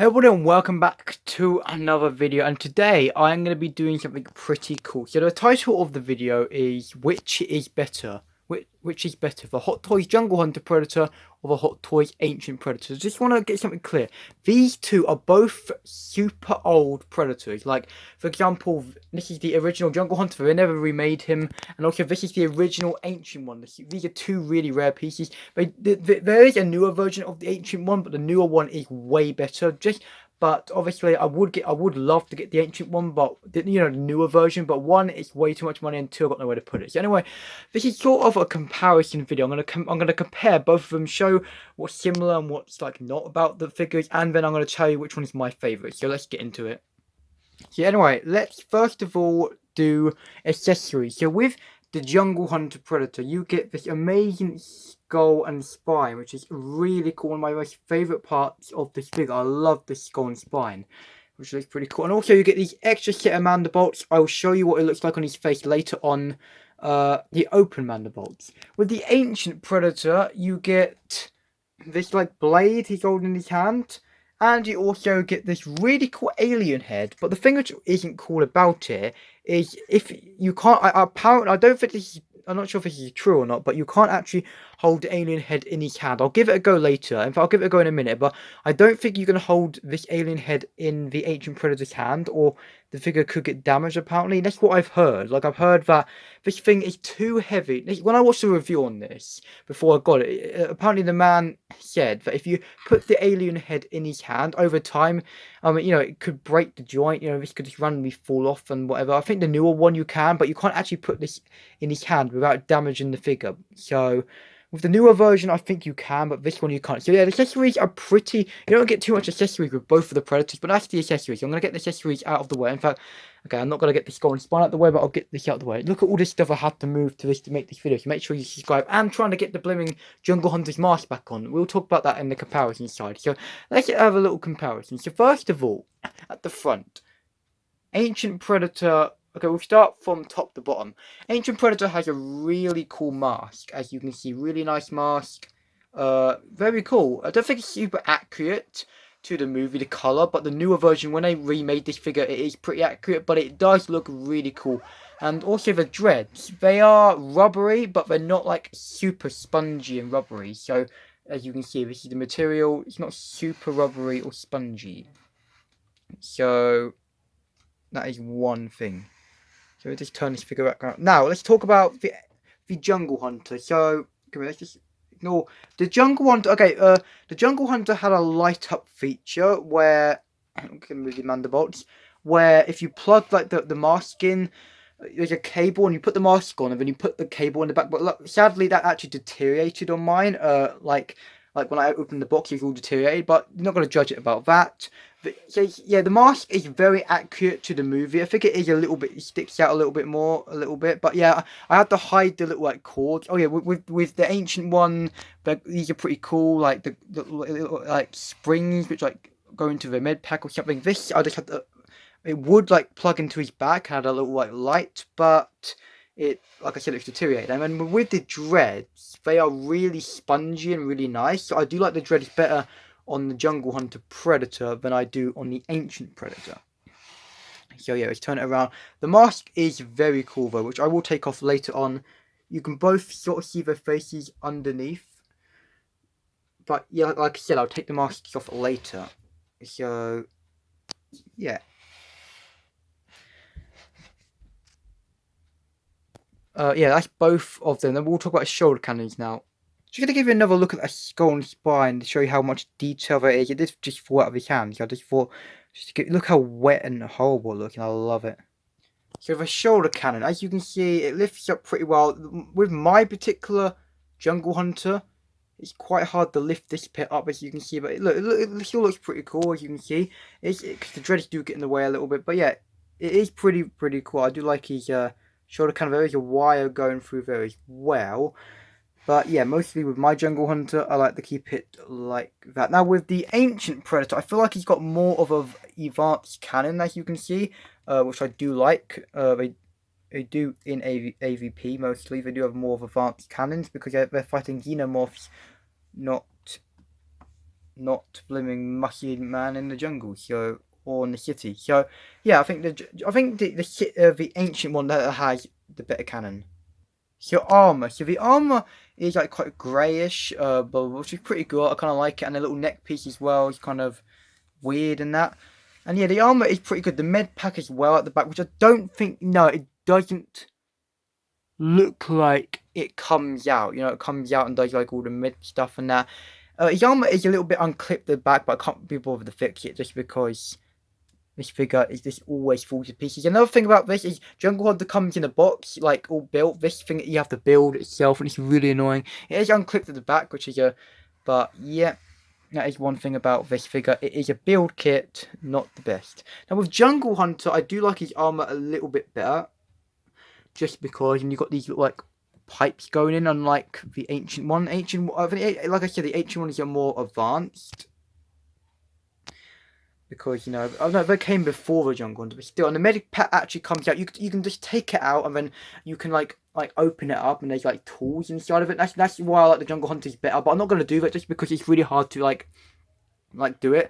Hey everybody and welcome back to another video, and today I'm going to be doing something pretty cool. So the title of the video is which is better? Which is better, the Hot Toys Jungle Hunter Predator or the Hot Toys Ancient Predator? Just want to get something clear. These two are both super old Predators. Like, for example, this is the original Jungle Hunter, they never remade him. And also this is the original Ancient one. These are two really rare pieces. There is a newer version of the Ancient one, but the newer one is way better. But obviously, I would love to get the Ancient one, but the newer version. But one, it's way too much money, and two, I've got nowhere to put it. So anyway, this is sort of a comparison video. I'm gonna compare both of them, show what's similar and what's like not about the figures, and then I'm gonna tell you which one is my favorite. So let's get into it. So anyway, let's first of all do accessories. So with the Jungle Hunter Predator, you get this amazing skull and spine, which is really cool. One of my most favourite parts of this figure. I love the skull and spine, which looks pretty cool. And also you get these extra set of mandibles. I will show you what it looks like on his face later on the open mandibles. With the Ancient Predator, you get this like blade he's holding in his hand. And you also get this really cool alien head. But the thing which isn't cool about it is if you can't... apparently, I don't think this is... I'm not sure if this is true or not, but you can't actually hold the alien head in his hand. I'll give it a go later. In fact, I'll give it a go in a minute. But I don't think you can hold this alien head in the Ancient Predator's hand, or the figure could get damaged, apparently. That's what I've heard. Like, I've heard that this thing is too heavy. When I watched the review on this, before I got it, apparently the man said that if you put the alien head in his hand over time, it could break the joint. This could just randomly fall off and whatever. I think the newer one you can, but you can't actually put this in his hand without damaging the figure. So with the newer version, I think you can, but this one you can't. So yeah, the accessories are pretty... You don't get too much accessories with both of the Predators, but that's the accessories. So I'm going to get the accessories out of the way. In fact, okay, I'm not going to get the skull and spine out of the way, but I'll get this out of the way. Look at all this stuff I had to move to this to make this video. So make sure you subscribe. I'm trying to get the blooming Jungle Hunter's mask back on. We'll talk about that in the comparison side. So let's have a little comparison. So first of all, at the front, Ancient Predator... Okay, we'll start from top to bottom. Ancient Predator has a really cool mask, as you can see. Really nice mask. Very cool. I don't think it's super accurate to the movie, the colour, but the newer version, when they remade this figure, it is pretty accurate, but it does look really cool. And also the dreads. They are rubbery, but they're not like super spongy and rubbery. So, as you can see, this is the material. It's not super rubbery or spongy. So, that is one thing. So we'll just turn this figure back around. Now, let's talk about the Jungle Hunter. So, let's just ignore the Jungle Hunter. Okay, the Jungle Hunter had a light up feature where... I'm going to move the mandibles. Where if you plug like the mask in, there's a cable and you put the mask on and then you put the cable in the back. But look, sadly, that actually deteriorated on mine. Like when I opened the box, it's all deteriorated. But you're not going to judge it about that. So, yeah, the mask is very accurate to the movie. I think it is a little bit, it sticks out a little bit. But yeah, I had to hide the little like cords. Oh yeah, with the Ancient one, these are pretty cool. Like the little like springs which like go into the med pack or something. This I just had to, it would like plug into his back, had a little like light, but it, like I said, it's deteriorated. And then with the dreads, they are really spongy and really nice. So I do like the dreads better on the Jungle Hunter Predator than I do on the Ancient Predator. So yeah, let's turn it around. The mask is very cool though, which I will take off later on. You can both sort of see their faces underneath. But yeah, like I said, I'll take the masks off later. So yeah. Yeah, that's both of them. Then we'll talk about shoulder cannons now. Just going to give you another look at that skull and spine to show you how much detail there is. It did just fall out of his hands. I just thought, look how wet and horrible looking. I love it. So the shoulder cannon, as you can see, it lifts up pretty well. With my particular Jungle Hunter, it's quite hard to lift this bit up, as you can see. But it still looks pretty cool, as you can see. Because the dreads do get in the way a little bit. But yeah, it is pretty cool. I do like his shoulder cannon. There is a wire going through there as well. But yeah, mostly with my Jungle Hunter, I like to keep it like that. Now with the Ancient Predator, I feel like he's got more of an advanced cannon, as you can see, which I do like. They do in AVP mostly. They do have more of advanced cannons because they're fighting xenomorphs, not not blooming mucky man in the jungle, so, or in the city. So yeah, I think the ancient one that has the better cannon. So armor. So the armor is like quite greyish, but which is pretty good. I kind of like it, and the little neck piece as well is kind of weird and that. And yeah, the armor is pretty good. The med pack as well at the back, which I don't think. No, it doesn't look like it comes out. You know, it comes out and does like all the med stuff and that. His armor is a little bit unclipped at the back, but I can't be bothered to fix it just because this figure is just always falls to pieces. Another thing about this is Jungle Hunter comes in a box, like all built. This thing you have to build itself, and it's really annoying. It is unclipped at the back, which is a, but yeah, that is one thing about this figure. It is a build kit, not the best. Now with Jungle Hunter, I do like his armor a little bit better, just because, and you've got these little, like, pipes going in, unlike the ancient one. Like I said, the ancient one is more advanced. Because, you know, I don't know if they came before the Jungle Hunter, but still, and the medic pack actually comes out. You can just take it out, and then you can like open it up, and there's like tools inside of it. That's why I like the Jungle Hunter's better. But I'm not gonna do that just because it's really hard to like do it.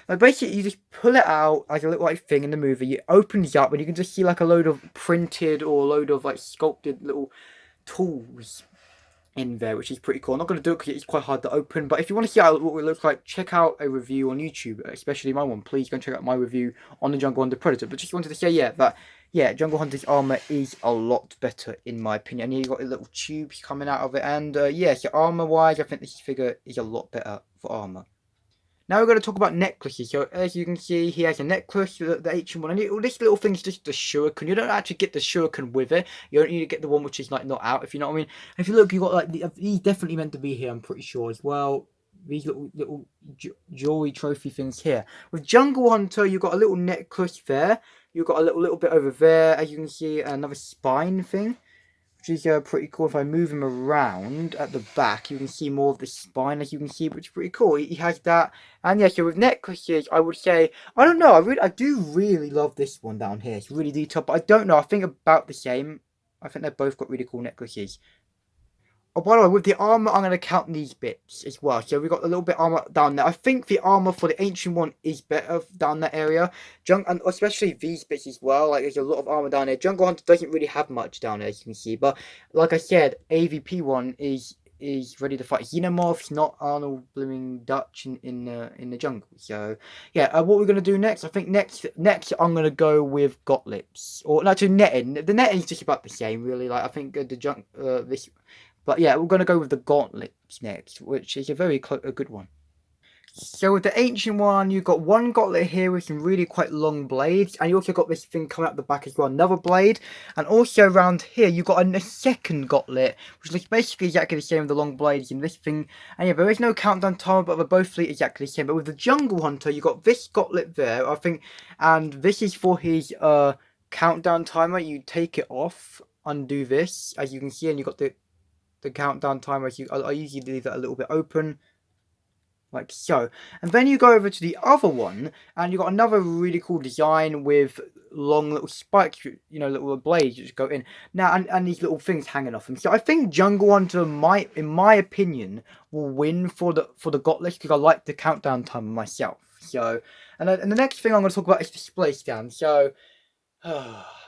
Like basically, you just pull it out like a little like thing in the movie. It opens up, and you can just see like a load of printed or a load of like sculpted little tools in there, which is pretty cool. I'm not going to do it because it's quite hard to open, but if you want to see what it looks like, check out a review on YouTube, especially my one. Please go and check out my review on the Jungle Hunter Predator. But just wanted to say, yeah, Jungle Hunter's armor is a lot better in my opinion. And you've got a little tubes coming out of it, and yeah, so armor wise, I think this figure is a lot better for armor. Now we're going to talk about necklaces. So as you can see, he has a necklace, the ancient one, and this little thing is just the shuriken. You don't actually get the shuriken with it. You don't need to get the one which is like not out, if you know what I mean. And if you look, you got like he's definitely meant to be here. I'm pretty sure as well. These little jewelry trophy things here. With Jungle Hunter, you got a little necklace there. You got a little bit over there. As you can see, another spine thing, which is pretty cool. If I move him around at the back, you can see more of the spine, as you can see, which is pretty cool. He has that. And yeah, so with necklaces, I would say, I don't know, I do really love this one down here. It's really detailed, but I don't know, I think about the same. I think they've both got really cool necklaces. Oh, by the way, with the armor, I'm going to count these bits as well. So we've got a little bit of armor down there. I think the armor for the ancient one is better down that area. And especially these bits as well. Like, there's a lot of armor down there. Jungle Hunter doesn't really have much down there, as you can see. But, like I said, AVP one is ready to fight Xenomorphs, not Arnold blooming Dutch in the jungle. So, yeah, what we're going to do next, I think next I'm going to go with Gauntlets. Or, no, to netting. The netting is just about the same, really. Like, I think this... But yeah, we're going to go with the Gauntlets next, which is a good one. So with the ancient one, you've got one gauntlet here with some really quite long blades. And you also got this thing coming out the back as well, another blade. And also around here, you've got a second gauntlet, which looks basically exactly the same with the long blades in this thing. And yeah, there is no countdown timer, but they're both exactly the same. But with the Jungle Hunter, you've got this gauntlet there, I think. And this is for his countdown timer. You take it off, undo this, as you can see, and you've got the countdown timer. I usually leave that a little bit open, like so. And then you go over to the other one, and you got another really cool design with long little spikes, you know, little blades that just go in. Now, and these little things hanging off them. So I think Jungle Hunter might, in my opinion, will win for the Gauntlets, because I like the countdown timer myself. So, and the next thing I'm going to talk about is display stand. So,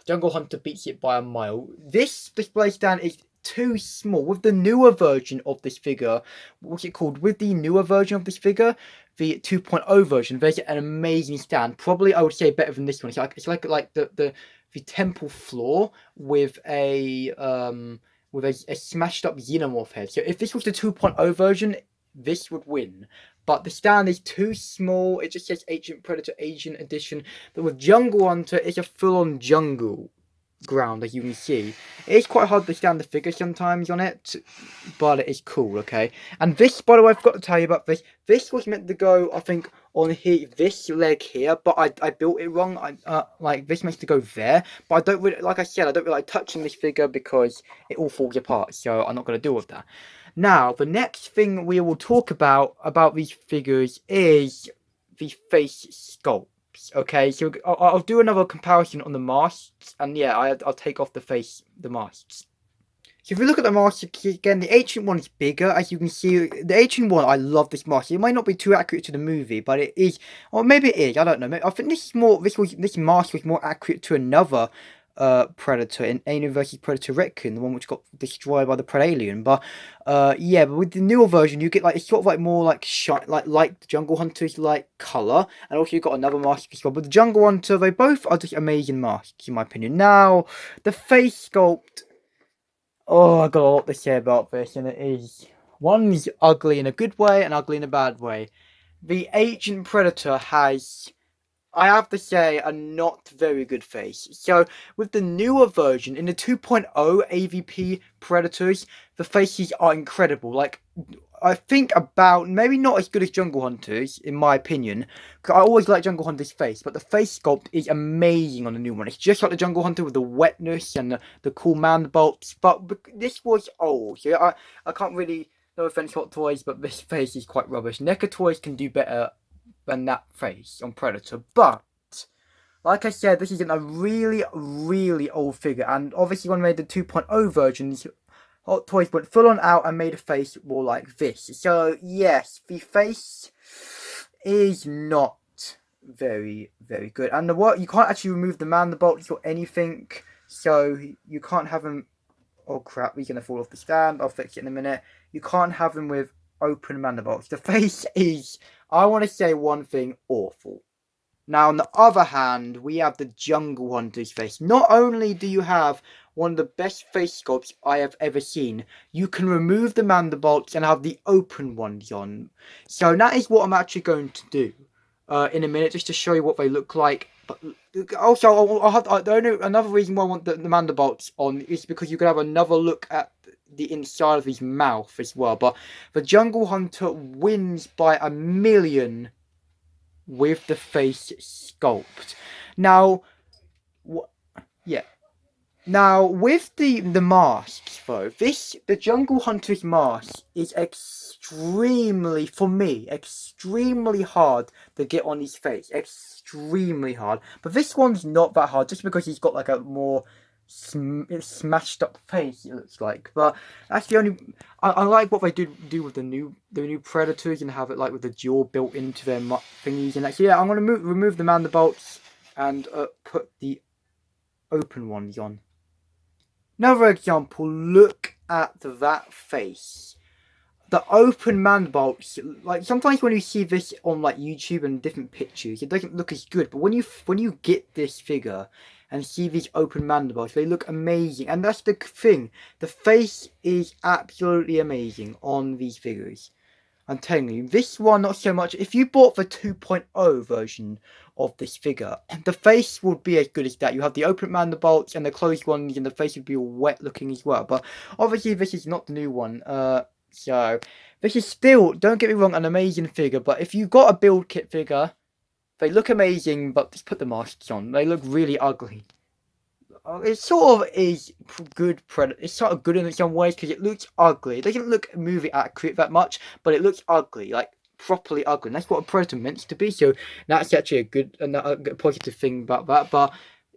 Jungle Hunter beats it by a mile. This display stand is too small. With the newer version of this figure, what's it called? With the newer version of this figure, the 2.0 version, there's an amazing stand. Probably, I would say, better than this one. It's like the temple floor with a smashed up xenomorph head. So if this was the 2.0 version, this would win. But the stand is too small. It just says Ancient Predator Asian Edition. But with Jungle Hunter, it's a full-on jungle ground, as you can see. It is quite hard to stand the figure sometimes on it, but it is cool, okay? And this, by the way, I've got to tell you about this. This was meant to go, I think, on here, this leg here, but I built it wrong. Like, this meant to go there, but I don't really, like I said, I don't really like touching this figure because it all falls apart, so I'm not going to deal with that. Now, the next thing we will talk about these figures is the face sculpt. Okay, so I'll do another comparison on the masks, and yeah, I'll take off the masks. So if you look at the mask again, the ancient one is bigger. As you can see, the ancient one, I love this mask. It might not be too accurate to the movie, but it is, or maybe it is. I don't know. I think this is more. This mask was more accurate to another Predator in Alien vs Predator Raccoon, the one which got destroyed by the Predalien. But yeah, but with the newer version, you get like it's sort of like more like like the Jungle Hunter's like color, and also you got another mask as well. But the Jungle Hunter, they both are just amazing masks in my opinion. Now the face sculpt. Oh, I got a lot to say about this, and it is one's ugly in a good way and ugly in a bad way. The Ancient Predator has, I have to say, a not very good face. So, with the newer version, in the 2.0 AVP Predators, the faces are incredible. Like, I think about, maybe not as good as Jungle Hunter's, in my opinion. Because I always like Jungle Hunter's face, but the face sculpt is amazing on the new one. It's just like the Jungle Hunter with the wetness and the cool man bolts. But this was old, so I can't really, no offense Hot Toys, but this face is quite rubbish. NECA Toys can do better than that face on Predator, but like I said, this isn't a really, really old figure, and obviously when I made the 2.0 versions, Hot Toys went full on out and made a face more like this. So yes, the face is not very, very good, and you can't actually remove the man, the bolts, or anything, so you can't have them. Oh crap, we're gonna fall off the stand. I'll fix it in a minute. You can't have them with open mandibles. The face is, I want to say one thing, awful. Now, on the other hand, we have the Jungle Hunter's face. Not only do you have one of the best face sculpts I have ever seen, you can remove the mandibles and have the open ones on. So that is what I'm actually going to do in a minute, just to show you what they look like. But also, another reason why I want the mandibles on is because you can have another look at the inside of his mouth as well. But the Jungle Hunter wins by a million with the face sculpt. Now, yeah. Now, with the masks though, the Jungle Hunter's mask is extremely, for me, extremely hard to get on his face. Extremely hard. But this one's not that hard, just because he's got like a more smashed up face, it looks like. But that's the only, I like what they do with the new Predators, and have it like with the jaw built into their thingies. And actually, yeah, I'm gonna remove the mandibles and put the open ones on. Another example, look at that face. The open mandibles, like sometimes when you see this on like YouTube and different pictures, it doesn't look as good. But when you get this figure and see these open mandibles, they look amazing. And that's the thing. The face is absolutely amazing on these figures. I'm telling you, this one not so much. If you bought the 2.0 version of this figure, the face would be as good as that. You have the open mandibles and the closed ones, and the face would be all wet looking as well. But obviously this is not the new one. So this is still, don't get me wrong, an amazing figure. But if you got a build kit figure, they look amazing, but just put the masks on. They look really ugly. It sort of is good Predator. It's sort of good in some ways because it looks ugly. It doesn't look movie accurate that much, but it looks ugly, like properly ugly. And that's what a Predator meant to be. So that's actually a good and a positive thing about that. But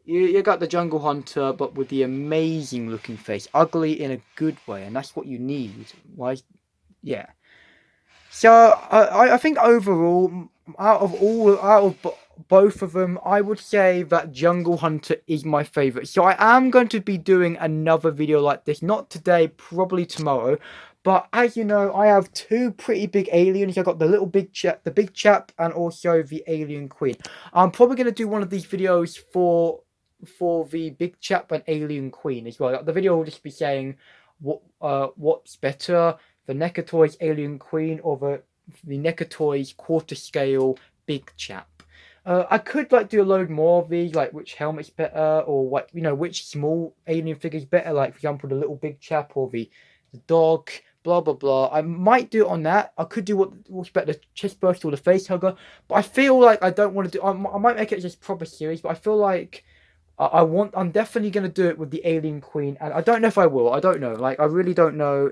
you got the Jungle Hunter, but with the amazing looking face, ugly in a good way, and that's what you need. Why? Yeah. So I think overall, out of both of them, I would say that Jungle Hunter is my favourite. So I am going to be doing another video like this, not today, probably tomorrow. But as you know, I have two pretty big aliens. I've got the big chap, and also the alien queen. I'm probably going to do one of these videos for the big chap and alien queen as well. The video will just be saying what's better, the NECA Toys Alien Queen or the NECA Toys quarter scale big chap. I could like do a load more of these, like which helmet's better, or what, you know, which small alien figure's better, like for example the little big chap or the dog, blah blah blah. I might do it on that. I could do what's better, the chest burst or the face hugger, but I feel like I don't want to do. I might make it just proper series, but I feel like I'm definitely gonna do it with the Alien Queen, and I don't know if I will. I don't know. Like I really don't know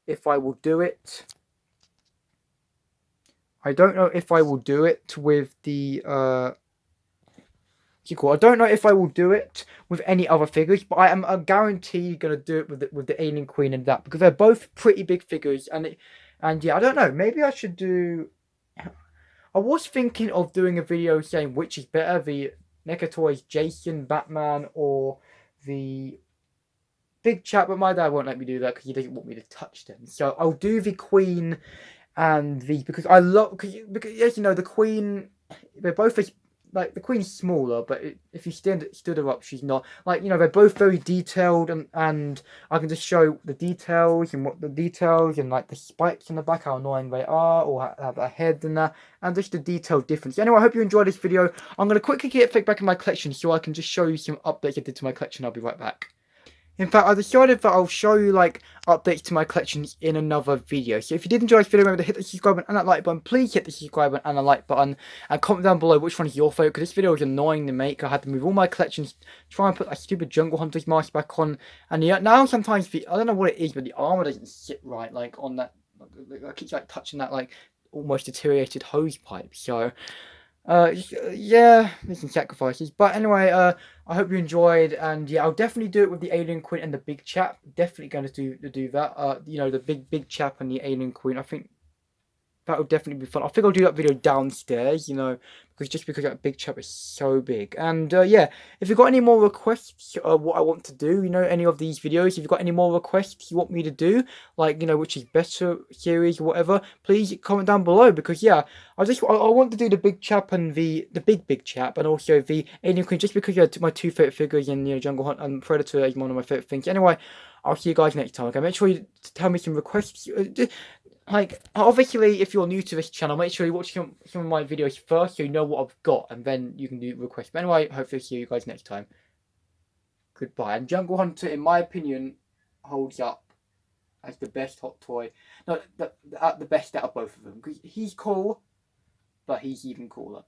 if I will do it. I don't know if I will do it with the cool. I don't know if I will do it with any other figures, but I'm guaranteed gonna do it with the Alien Queen and that, because they're both pretty big figures, and yeah, I don't know. Maybe I should do. I was thinking of doing a video saying which is better, the NECA Toys Jason, Batman, or the Big Chap, but my dad won't let me do that because he doesn't want me to touch them. So I'll do the Queen and the, because I love, because as you know, the Queen, they're both like the Queen's smaller, but if you stood her up, she's not, like, you know, they're both very detailed, and I can just show the details and what the details and like the spikes on the back, how annoying they are, or have a head and that, and just the detail difference. Anyway, I hope you enjoyed this video. I'm gonna quickly get it back in my collection so I can just show you some updates I did to my collection. I'll be right back. In fact, I decided that I'll show you like updates to my collections in another video. So if you did enjoy this video, remember to hit the subscribe button and that like button. Please hit the subscribe button and the like button, and comment down below which one is your favourite, because this video was annoying to make. I had to move all my collections, try and put a stupid Jungle Hunters mask back on, and yeah, now sometimes I don't know what it is, but the armor doesn't sit right, like on that. I keep like touching that like almost deteriorated hose pipe. So yeah, making sacrifices. But anyway, I hope you enjoyed, and yeah, I'll definitely do it with the Alien Queen and the Big Chap. Definitely going to do that. You know, the big chap and the Alien Queen. I think that would definitely be fun. I think I'll do that video downstairs, you know, because that Big Chap is so big. And yeah, if you've got any more requests, what I want to do, you know, any of these videos, if you've got any more requests you want me to do, like, you know, which is better series or whatever, please comment down below, because yeah, I want to do the Big Chap and the big chap, and also the Alien Queen, just because they're my two favourite figures, and you know, Jungle Hunt and Predator is one of my favourite things. Anyway, I'll see you guys next time. Okay, make sure you tell me some requests. Like, obviously, if you're new to this channel, make sure you watch some of my videos first so you know what I've got, and then you can do requests. But anyway, hopefully see you guys next time. Goodbye. And Jungle Hunter, in my opinion, holds up as the best hot toy. No, the best out of both of them. Because he's cool, but he's even cooler.